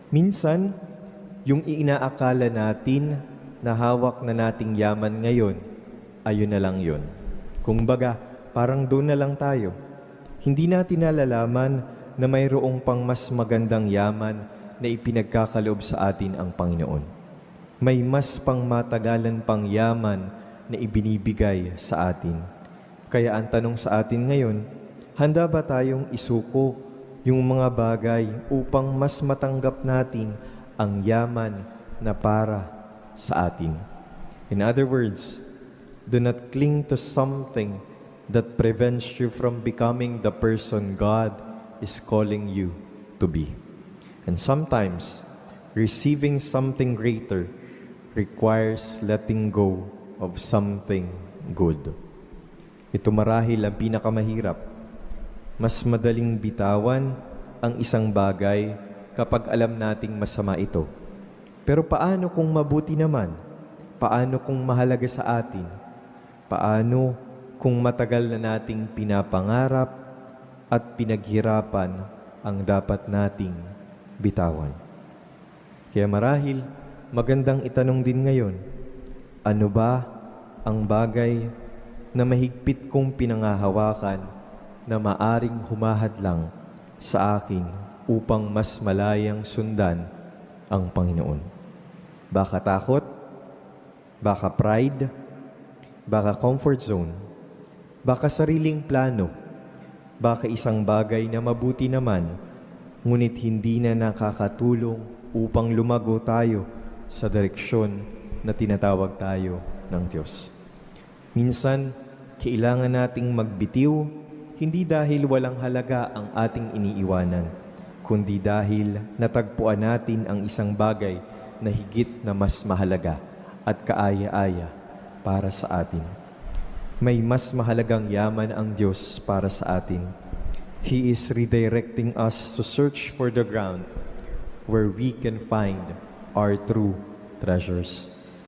Minsan, yung inaakala natin na hawak na nating yaman ngayon, ayun na lang yun. Kumbaga, parang doon na lang tayo. Hindi natin nalalaman na mayroong pang mas magandang yaman na ipinagkakaloob sa atin ang Panginoon. May mas pang matagalan pang yaman na ibinibigay sa atin. Kaya ang tanong sa atin ngayon, handa ba tayong isuko yung mga bagay upang mas matanggap natin ang yaman na para sa atin? In other words, do not cling to something that prevents you from becoming the person God is calling you to be. And sometimes, receiving something greater requires letting go of something good. Ito marahil ang pinakamahirap. Mas madaling bitawan ang isang bagay kapag alam nating masama ito. Pero paano kung mabuti naman? Paano kung mahalaga sa atin? Paano kung matagal na nating pinapangarap at pinaghirapan ang dapat nating bitawan? Kaya marahil, magandang itanong din ngayon, ano ba ang bagay na mahigpit kong pinangahawakan na maaring humahadlang sa akin upang mas malayang sundan ang Panginoon? Baka takot, baka pride, baka comfort zone, baka sariling plano, baka isang bagay na mabuti naman, ngunit hindi na nakakatulong upang lumago tayo sa direksyon na tinatawag tayo ng Diyos. Minsan, kailangan nating magbitiw, hindi dahil walang halaga ang ating iniiwanan, kundi dahil natagpuan natin ang isang bagay na higit na mas mahalaga at kaaya-aya para sa atin. May mas mahalagang yaman ang Diyos para sa atin. He is redirecting us to search for the ground where we can find our true treasures.